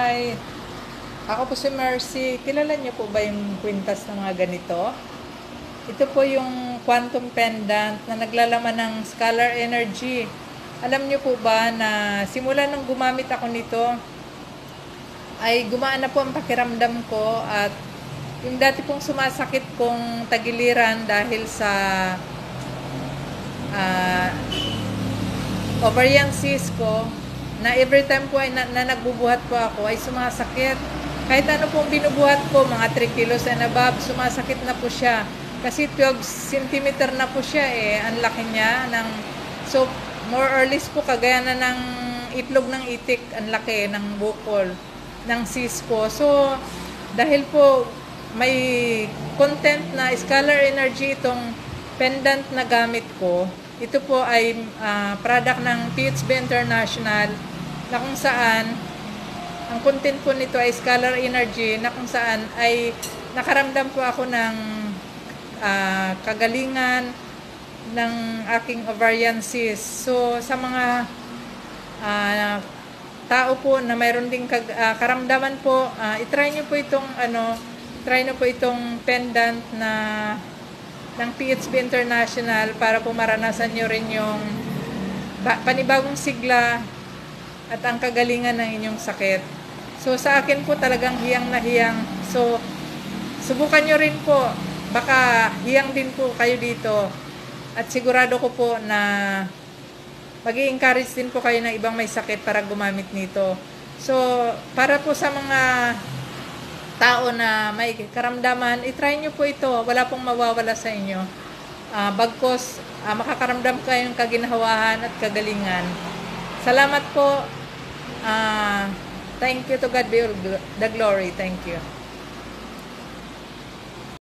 Hi! Ako po si Mercy. Kilala niyo po ba yung kwintas ng mga ganito? Ito po yung quantum pendant na naglalaman ng scalar energy. Alam niyo po ba na simula nung gumamit ako nito, ay gumaan na po ang pakiramdam ko at yung dati pong sumasakit kong tagiliran dahil sa ovarian cyst ko, na every time po ay na nagbubuhat po ako ay sumasakit. Kahit ano pong binubuhat ko, mga 3 kilos and above, sumasakit na po siya. Kasi 12 cm na po siya eh. Ang laki niya. So, more or less po, kagaya na ng itlog ng itik, ang laki ng bukol ng cyst ko. So, dahil po may content na scalar energy itong pendant na gamit ko, ito po ay product ng PHB International, na kung saan ang content po nito ay scalar energy, na kung saan ay nakaramdam po ako ng kagalingan ng aking ovarian cyst. So sa mga tao po na mayroon ding karamdaman po, i-try niyo po itong try niyo po itong pendant na ng PHB International para po maranasan nyo rin yung panibagong sigla at ang kagalingan ng inyong sakit. So sa akin po talagang hiyang na hiyang. So subukan nyo rin po, baka hiyang din po kayo dito, at sigurado ko po na mag-i-encourage din po kayo ng ibang may sakit para gumamit nito. So para po sa mga tao na may karamdaman, i-try nyo po ito. Wala pong mawawala sa inyo. Bagkos, makakaramdam kayo ng kaginhawahan at kagalingan. Salamat po. Thank you, to God be all the glory. Thank you.